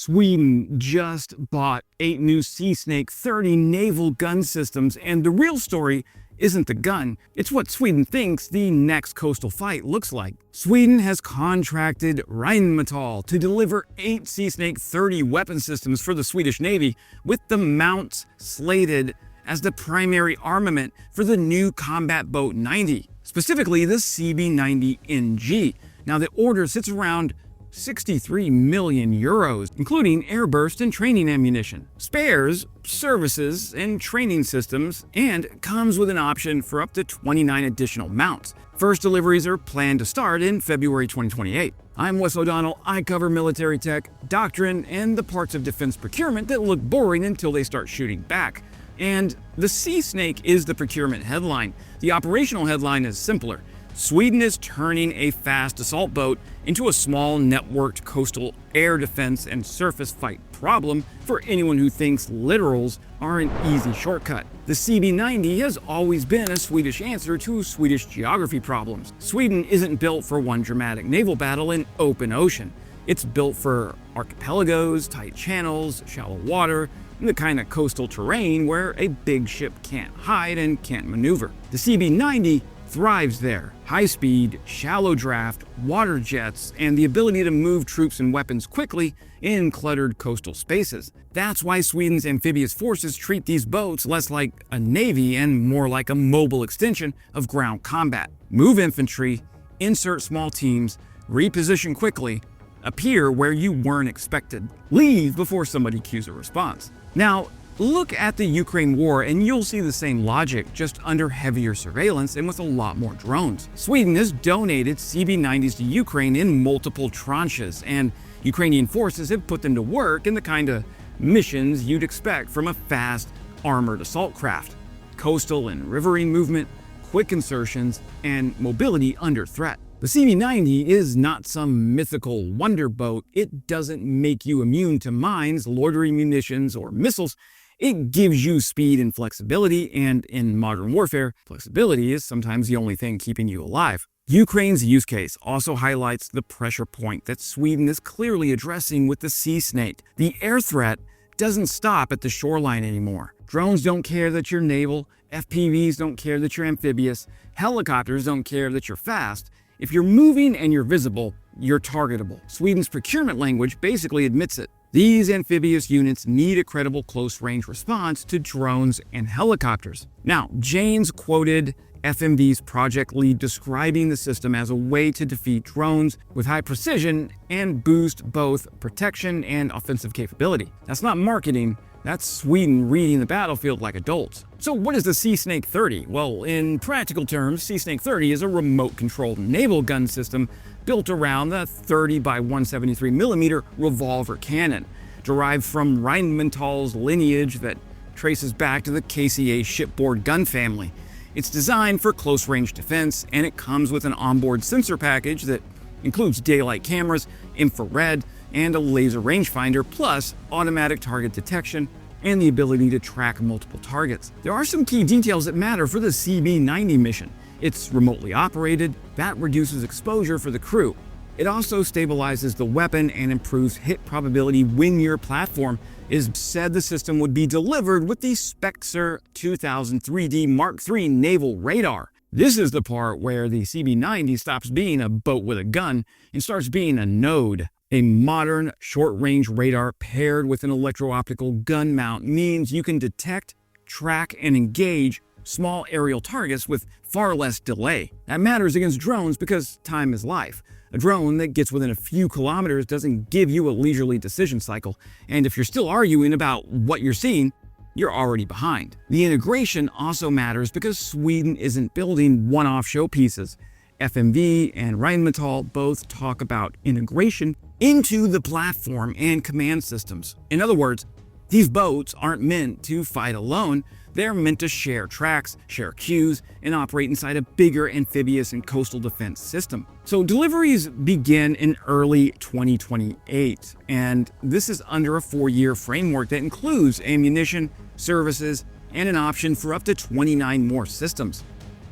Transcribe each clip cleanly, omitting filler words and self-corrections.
Sweden just bought 8 new SeaSnake 30 naval gun systems, and the real story isn't the gun, it's what Sweden thinks the next coastal fight looks like. Sweden has contracted Rheinmetall to deliver 8 SeaSnake 30 weapon systems for the Swedish Navy, with the mounts slated as the primary armament for the new combat boat 90, specifically the CB90 NG. Now the order sits around 63 million euros, including airburst and training ammunition, spares, services, and training systems, and comes with an option for up to 29 additional mounts. First deliveries are planned to start in February 2028. I'm Wes O'Donnell. I cover military tech, doctrine, and the parts of defense procurement that look boring until they start shooting back. And the SeaSnake is the procurement headline. The operational headline is simpler. Sweden is turning a fast assault boat into a small networked coastal air defense and surface fight problem for anyone who thinks littorals are an easy shortcut. The CB90 has always been a Swedish answer to Swedish geography problems. Sweden isn't built for one dramatic naval battle in open ocean. It's built for archipelagos, tight channels, shallow water, and the kind of coastal terrain where a big ship can't hide and can't maneuver. The CB90 thrives there. High speed, shallow draft, water jets, and the ability to move troops and weapons quickly in cluttered coastal spaces. That's why Sweden's amphibious forces treat these boats less like a navy and more like a mobile extension of ground combat. Move infantry, insert small teams, reposition quickly, appear where you weren't expected, leave before somebody cues a response. Now, look at the Ukraine war and you'll see the same logic, just under heavier surveillance and with a lot more drones. Sweden has donated CB90s to Ukraine in multiple tranches, and Ukrainian forces have put them to work in the kind of missions you'd expect from a fast, armored assault craft. Coastal and riverine movement, quick insertions, and mobility under threat. The CB90 is not some mythical wonder boat. It doesn't make you immune to mines, loitering munitions, or missiles. It gives you speed and flexibility, and in modern warfare, flexibility is sometimes the only thing keeping you alive. Ukraine's use case also highlights the pressure point that Sweden is clearly addressing with the SeaSnake. The air threat doesn't stop at the shoreline anymore. Drones don't care that you're naval, FPVs don't care that you're amphibious, helicopters don't care that you're fast. If you're moving and you're visible, you're targetable. Sweden's procurement language basically admits it. These amphibious units need a credible close-range response to drones and helicopters. Now, Janes quoted FMV's project lead describing the system as a way to defeat drones with high precision and boost both protection and offensive capability. That's not marketing, that's Sweden reading the battlefield like adults. So what is the SeaSnake 30? Well, in practical terms, SeaSnake 30 is a remote-controlled naval gun system built around the 30 by 173mm revolver cannon, derived from Rheinmetall's lineage that traces back to the KCA shipboard gun family. It's designed for close-range defense, and it comes with an onboard sensor package that includes daylight cameras, infrared, and a laser rangefinder, plus automatic target detection and the ability to track multiple targets. There are some key details that matter for the CB90 mission. It's remotely operated. That reduces exposure for the crew. It also stabilizes the weapon and improves hit probability when your platform is said. The system would be delivered with the Spexer 2000 3D Mark III naval radar. This is the part where the CB90 stops being a boat with a gun and starts being a node. A modern short-range radar paired with an electro-optical gun mount means you can detect, track, and engage small aerial targets with far less delay. That matters against drones because time is life. A drone that gets within a few kilometers doesn't give you a leisurely decision cycle, and if you're still arguing about what you're seeing, you're already behind. The integration also matters because Sweden isn't building one-off showpieces. FMV and Rheinmetall both talk about integration into the platform and command systems. In other words, these boats aren't meant to fight alone. They're meant to share tracks, share queues, and operate inside a bigger amphibious and coastal defense system. So deliveries begin in early 2028, and this is under a 4-year framework that includes ammunition, services, and an option for up to 29 more systems.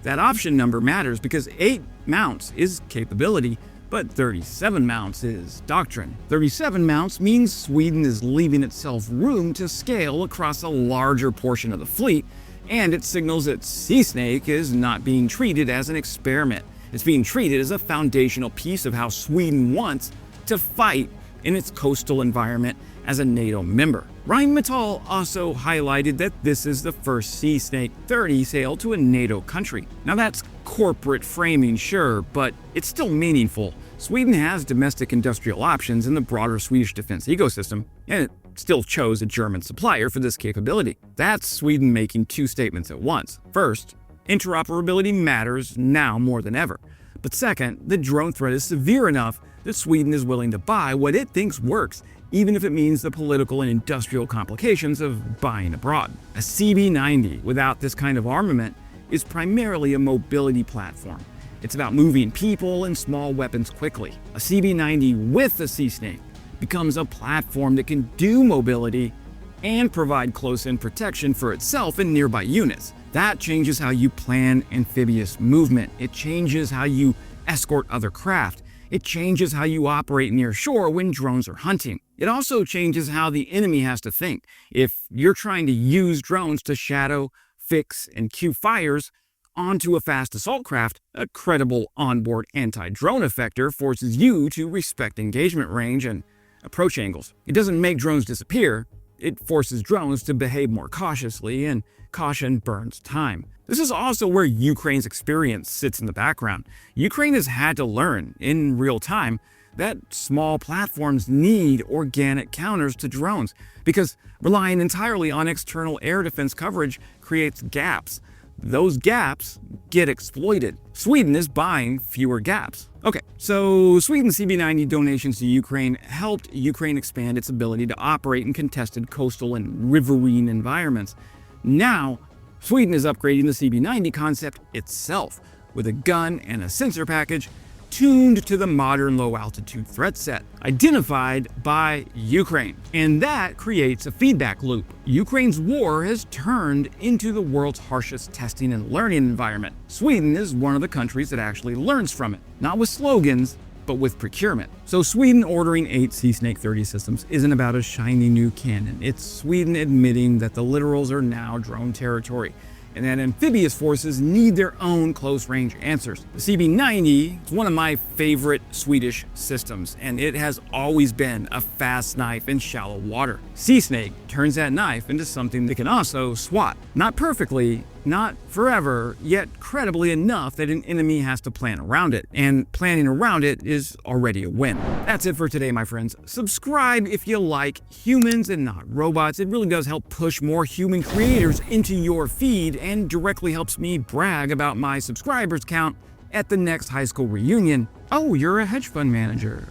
That option number matters because 8 mounts is capability, but 37 mounts is doctrine. 37 mounts means Sweden is leaving itself room to scale across a larger portion of the fleet, and it signals that SeaSnake is not being treated as an experiment. It's being treated as a foundational piece of how Sweden wants to fight in its coastal environment as a NATO member. Rheinmetall also highlighted that this is the first SeaSnake 30 sale to a NATO country. Now that's corporate framing, sure, but it's still meaningful. Sweden has domestic industrial options in the broader Swedish defense ecosystem, and it still chose a German supplier for this capability. That's Sweden making two statements at once. First, interoperability matters now more than ever. But second, the drone threat is severe enough that Sweden is willing to buy what it thinks works, even if it means the political and industrial complications of buying abroad. A CB90 without this kind of armament is primarily a mobility platform. It's about moving people and small weapons quickly. A CB90 with a SeaSnake becomes a platform that can do mobility and provide close-in protection for itself and nearby units. That changes how you plan amphibious movement. It changes how you escort other craft. It changes how you operate near shore when drones are hunting. It also changes how the enemy has to think. If you're trying to use drones to shadow, fix, and cue fires onto a fast assault craft, a credible onboard anti-drone effector forces you to respect engagement range and approach angles. It doesn't make drones disappear. It forces drones to behave more cautiously, and caution burns time. This is also where Ukraine's experience sits in the background. Ukraine has had to learn in real time that small platforms need organic counters to drones, because relying entirely on external air defense coverage creates gaps. Those gaps get exploited. Sweden is buying fewer gaps. Okay, so Sweden's CB90 donations to Ukraine helped Ukraine expand its ability to operate in contested coastal and riverine environments. Now, Sweden is upgrading the CB90 concept itself with a gun and a sensor package tuned to the modern low-altitude threat set, identified by Ukraine. And that creates a feedback loop. Ukraine's war has turned into the world's harshest testing and learning environment. Sweden is one of the countries that actually learns from it, not with slogans, but with procurement. So Sweden ordering 8 SeaSnake 30 systems isn't about a shiny new cannon. It's Sweden admitting that the littorals are now drone territory, and that amphibious forces need their own close-range answers. The CB90 is one of my favorite Swedish systems, and it has always been a fast knife in shallow water. SeaSnake turns that knife into something that can also swat. Not perfectly, not forever, yet credibly enough that an enemy has to plan around it, and planning around it is already a win. That's it for today, my friends. Subscribe if you like humans and not robots. It really does help push more human creators into your feed and directly helps me brag about my subscribers count at the next high school reunion. Oh, you're a hedge fund manager.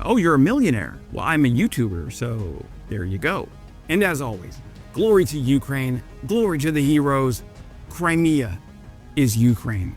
Oh, you're a millionaire. Well, I'm a YouTuber, so there you go. And as always, glory to Ukraine, glory to the heroes. Crimea is Ukraine.